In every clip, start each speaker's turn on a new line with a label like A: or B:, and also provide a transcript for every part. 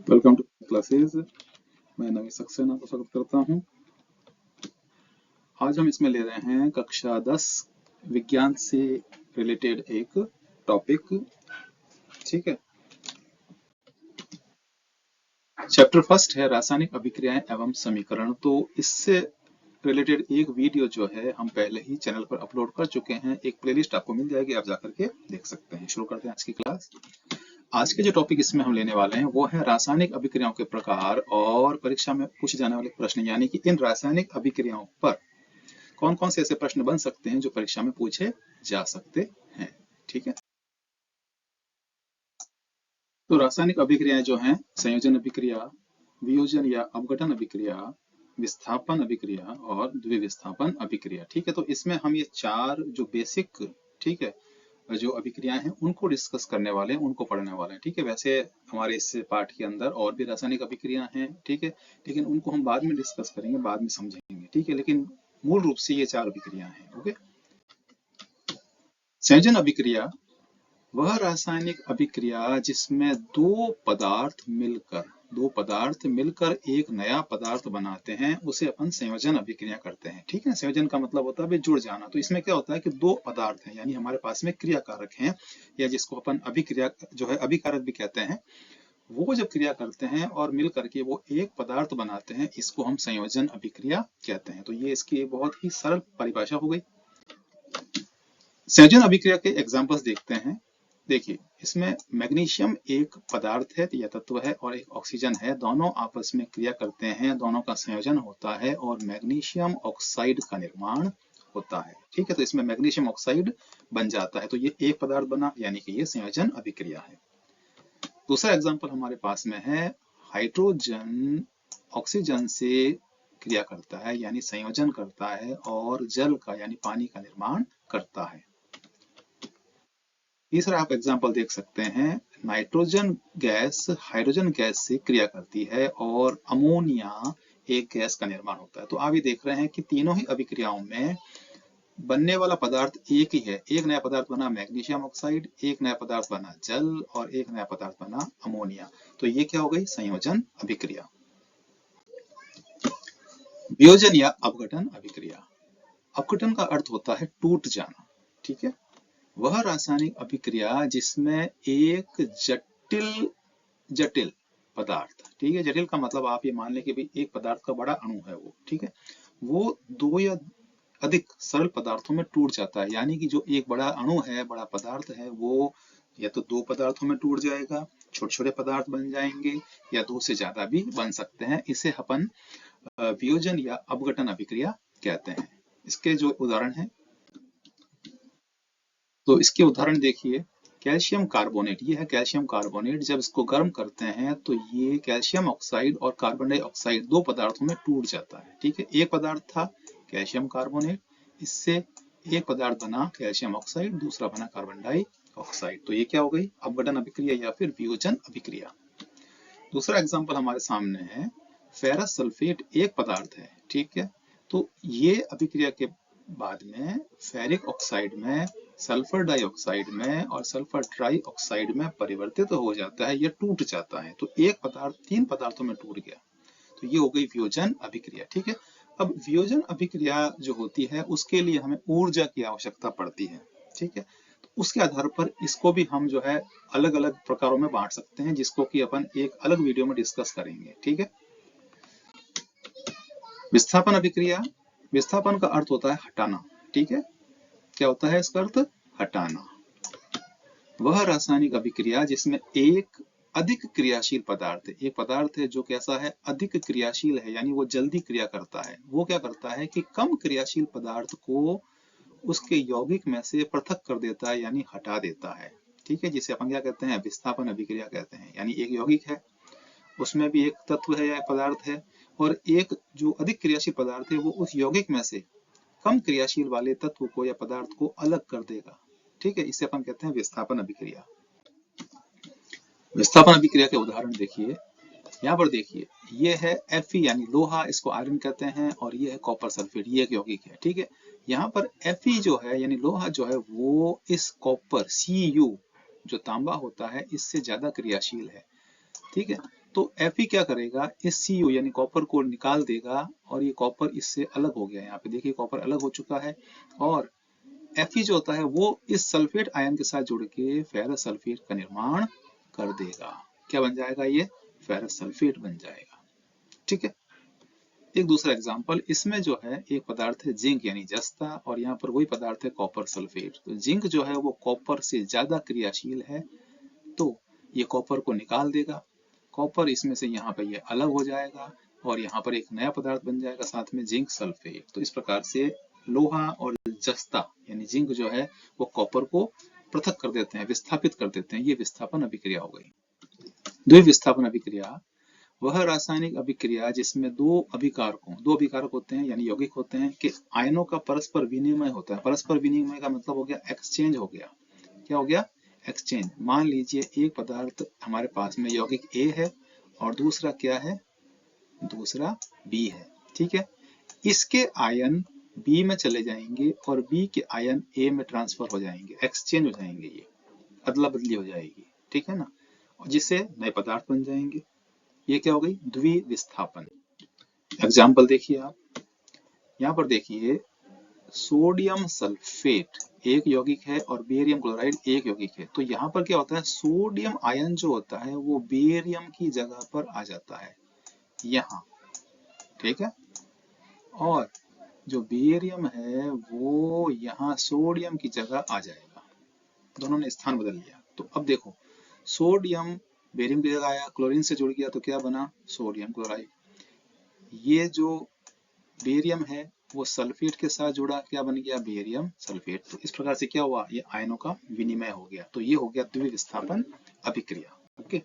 A: Welcome two classes. मैं नवीन सक्सेना आपका स्वागत करता हूं। आज हम इसमें ले रहे हैं कक्षा 10 विज्ञान से रिलेटेड एक टॉपिक। ठीक है, चैप्टर फर्स्ट है रासायनिक अभिक्रियाएं एवं समीकरण। तो इससे रिलेटेड एक वीडियो जो है हम पहले ही चैनल पर अपलोड कर चुके हैं। एक प्लेलिस्ट आपको मिल जाएगी, आप जाकर के देख सकते हैं। शुरू करते हैं आज की क्लास। आज के जो टॉपिक इसमें हम लेने वाले हैं वो है रासायनिक अभिक्रियाओं के प्रकार और परीक्षा में पूछे जाने वाले प्रश्न, यानी कि इन रासायनिक अभिक्रियाओं पर कौन कौन से ऐसे प्रश्न बन सकते हैं जो परीक्षा में पूछे जा सकते हैं। ठीक है, तो रासायनिक अभिक्रियाएं जो हैं संयोजन अभिक्रिया, वियोजन या अपघटन अभिक्रिया, विस्थापन अभिक्रिया और द्विविस्थापन अभिक्रिया। ठीक है, तो इसमें हम ये चार जो बेसिक, ठीक है, जो अभिक्रियाएं हैं उनको डिस्कस करने वाले हैं, उनको पढ़ने वाले हैं। ठीक है, वैसे हमारे इस पाठ के अंदर और भी रासायनिक अभिक्रियाएं हैं, ठीक है, लेकिन उनको हम बाद में डिस्कस करेंगे, बाद में समझेंगे। ठीक है, लेकिन मूल रूप से ये चार अभिक्रियाएं हैं। ओके, संयोजन अभिक्रिया वह रासायनिक अभिक्रिया जिसमें दो पदार्थ मिलकर एक नया पदार्थ बनाते हैं, उसे अपन संयोजन अभिक्रिया करते हैं। ठीक है, संयोजन का मतलब होता है जुड़ जाना। तो इसमें क्या होता है कि दो पदार्थ हैं, यानी हमारे पास में क्रिया कारक हैं, या जिसको अपन अभिक्रिया जो है अभिकारक भी कहते हैं, वो जब क्रिया करते हैं और मिल करके वो एक पदार्थ बनाते हैं, इसको हम संयोजन अभिक्रिया कहते हैं। तो ये इसकी बहुत ही सरल परिभाषा हो गई। संयोजन अभिक्रिया के एग्जांपल्स देखते हैं। देखिए, इसमें मैग्नीशियम एक पदार्थ है या तत्व है और एक ऑक्सीजन है, दोनों आपस में क्रिया करते हैं, दोनों का संयोजन होता है और मैग्नीशियम ऑक्साइड का निर्माण होता है। ठीक है, तो इसमें मैग्नीशियम ऑक्साइड बन जाता है, तो ये एक पदार्थ बना, यानी कि ये संयोजन अभिक्रिया है। दूसरा एग्जाम्पल हमारे पास में है, हाइड्रोजन ऑक्सीजन से क्रिया करता है, यानी संयोजन करता है और जल का यानी पानी का निर्माण करता है। तीसरा आप एग्जाम्पल देख सकते हैं, नाइट्रोजन गैस हाइड्रोजन गैस से क्रिया करती है और अमोनिया एक गैस का निर्माण होता है। तो आप ये देख रहे हैं कि तीनों ही अभिक्रियाओं में बनने वाला पदार्थ एक ही है। एक नया पदार्थ बना मैग्नीशियम ऑक्साइड, एक नया पदार्थ बना जल और एक नया पदार्थ बना अमोनिया। तो ये क्या हो गई? संयोजन अभिक्रिया। वियोजन या अपघटन अभिक्रिया। अपघटन का अर्थ होता है टूट जाना। ठीक है, वह रासायनिक अभिक्रिया जिसमें एक जटिल पदार्थ, ठीक है, जटिल का मतलब आप ये मान लें कि भाई एक पदार्थ का बड़ा अणु है वो, ठीक है, वो दो या अधिक सरल पदार्थों में टूट जाता है। यानी कि जो एक बड़ा अणु है, बड़ा पदार्थ है, वो या तो दो पदार्थों में टूट जाएगा, छोटे छोटे पदार्थ बन जाएंगे, या दो से ज्यादा भी बन सकते हैं। इसे अपन वियोजन या अपघटन अभिक्रिया कहते हैं। इसके जो उदाहरण है, तो इसके उदाहरण देखिए, कैल्शियम कार्बोनेट, ये है कैल्शियम कार्बोनेट। जब इसको गर्म करते हैं तो ये कैल्शियम ऑक्साइड और कार्बन डाइऑक्साइड दो पदार्थों में टूट जाता है। ठीक है, एक पदार्थ था कैल्शियम कार्बोनेट, इससे एक पदार्थ बना कैल्शियम ऑक्साइड, दूसरा बना कार्बन डाइऑक्साइड। तो ये क्या हो गई? अपघटन अभिक्रिया या फिर वियोजन अभिक्रिया। दूसरा एग्जाम्पल हमारे सामने है, फेरस सल्फेट एक पदार्थ है, ठीक है, तो ये अभिक्रिया के बाद में फेरिक ऑक्साइड में, सल्फर डाइऑक्साइड में और सल्फर ट्राई ऑक्साइड में परिवर्तित हो जाता है, यह टूट जाता है। तो एक पदार्थ तीन पदार्थों में टूट गया, तो ये हो गई वियोजन अभिक्रिया। ठीक है, अब वियोजन अभिक्रिया जो होती है उसके लिए हमें ऊर्जा की आवश्यकता पड़ती है। ठीक है, तो उसके आधार पर इसको भी हम जो है अलग अलग प्रकारों में बांट सकते हैं, जिसको कि अपन एक अलग वीडियो में डिस्कस करेंगे। ठीक है, विस्थापन अभिक्रिया। विस्थापन का अर्थ होता है हटाना। ठीक है, क्या होता है इसका अर्थ? हटाना। वह रासायनिक अभिक्रिया जिसमें एक अधिक क्रियाशील पदार्थ है, एक पदार्थ है जो कैसा है? अधिक क्रियाशील है, यानी वो जल्दी क्रिया करता है। वो क्या करता है कि कम क्रियाशील पदार्थ को उसके यौगिक में से पृथक कर देता है, यानी हटा देता है। ठीक है, जिसे अपन क्या कहते हैं? विस्थापन अभिक्रिया कहते हैं। यानी एक यौगिक है, उसमें भी एक तत्व है या पदार्थ है, और एक जो अधिक क्रियाशील पदार्थ है वो उस यौगिक में से कम क्रियाशील वाले तत्व को या पदार्थ को अलग कर देगा। ठीक है, इसे अपन कहते हैं विस्थापन अभिक्रिया। विस्थापन अभिक्रिया के उदाहरण देखिए, यहाँ पर देखिए, ये है Fe यानी लोहा, इसको आयरन कहते हैं, और ये है कॉपर सल्फेट, ये एक यौगिक है। ठीक है, यहाँ पर Fe जो है यानी लोहा जो है वो इस कॉपर Cu जो तांबा होता है इससे ज्यादा क्रियाशील है। ठीक है, तो Fe क्या करेगा, इस Cu यानी कॉपर को निकाल देगा और ये कॉपर इससे अलग हो गया। यहाँ पे देखिए कॉपर अलग हो चुका है और Fe जो होता है वो इस सल्फेट आयन के साथ जुड़ के फेरस सल्फेट का निर्माण कर देगा। क्या बन जाएगा, ये फेरस सल्फेट बन जाएगा। ठीक है, एक दूसरा एग्जांपल, इसमें जो है एक पदार्थ है जिंक यानी जस्ता और यहाँ पर वही पदार्थ है कॉपर सल्फेट। तो जिंक जो है वो कॉपर से ज्यादा क्रियाशील है, तो ये कॉपर को निकाल देगा, कॉपर इसमें से यहाँ पे ये अलग हो जाएगा और यहाँ पर एक नया पदार्थ बन जाएगा साथ में जिंक सल्फेट। तो इस प्रकार से लोहा और जस्ता यानी जिंक जो है वो कॉपर को पृथक कर देते हैं, विस्थापित कर देते हैं। ये विस्थापन अभिक्रिया हो गई। द्विविस्थापन अभिक्रिया वह रासायनिक अभिक्रिया जिसमें दो अभिकारक होते हैं यानी यौगिक होते हैं कि आयनों का परस्पर विनिमय होता है। परस्पर विनिमय का मतलब हो गया एक्सचेंज हो गया। क्या हो गया, एक्सचेंज। मान लीजिए एक पदार्थ हमारे पास में यौगिक A है और दूसरा क्या है, दूसरा B है। ठीक है, इसके आयन B में चले जाएंगे और B के आयन A में ट्रांसफर हो जाएंगे, एक्सचेंज हो जाएंगे, ये अदला बदली हो जाएगी। ठीक है ना, और जिससे नए पदार्थ बन जाएंगे। ये क्या हो गई, द्विविस्थापन। एग्जाम्पल देखिए आप, यहाँ पर देखिए सोडियम सल्फेट एक यौगिक है और बेरियम क्लोराइड एक यौगिक है। तो यहाँ पर क्या होता है, सोडियम आयन जो होता है वो बेरियम की जगह पर आ जाता है यहाँ। ठीक है, और जो बेरियम है वो यहाँ सोडियम की जगह आ जाएगा, दोनों ने स्थान बदल लिया। तो अब देखो सोडियम बेरियम की जगह आया, क्लोरीन से जुड़ गया तो क्या बना, सोडियम क्लोराइड। ये जो बेरियम है वो सल्फेट के साथ जुड़ा, क्या बन गया, बेरियम सल्फेट। तो इस प्रकार से क्या हुआ, ये आयनों का विनिमय हो गया। तो ये हो गया द्विविस्थापन अभिक्रिया। ओके,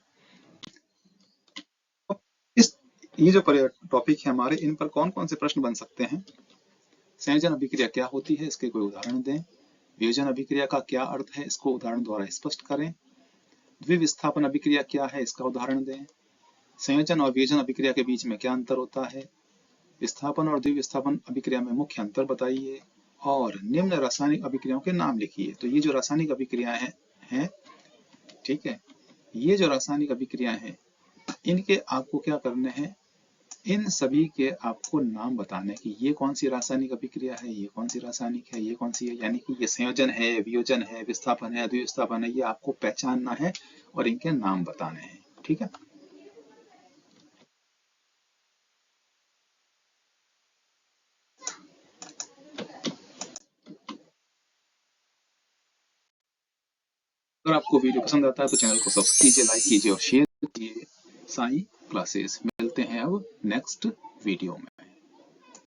A: इस ये जो टॉपिक है हमारे, इन पर कौन कौन से प्रश्न बन सकते हैं। संयोजन अभिक्रिया क्या होती है, इसके कोई उदाहरण दें। वियोजन अभिक्रिया का क्या अर्थ है, इसको उदाहरण द्वारा स्पष्ट करें। द्विविस्थापन अभिक्रिया क्या है, इसका उदाहरण दें। संयोजन और वियोजन अभिक्रिया के बीच में क्या अंतर होता है। विस्थापन और द्विविस्थापन अभिक्रिया में मुख्य अंतर बताइए और निम्न रासायनिक अभिक्रियाओं के नाम लिखिए। तो ये जो रासायनिक अभिक्रियाएं हैं, ठीक है, ये जो रासायनिक अभिक्रियाएं हैं इनके आपको क्या करने हैं, इन सभी के आपको नाम बताने की, ये कौन सी रासायनिक अभिक्रिया है, ये कौन सी रासायनिक है, ये कौन सी है, यानी कि ये संयोजन है, वियोजन है, विस्थापन है, द्विविस्थापन है, ये आपको पहचानना है और इनके नाम बताने हैं। ठीक है, अगर आपको वीडियो पसंद आता है तो चैनल को सब्सक्राइब कीजिए, लाइक कीजिए और शेयर कीजिए। साई क्लासेस, मिलते हैं अब नेक्स्ट वीडियो में।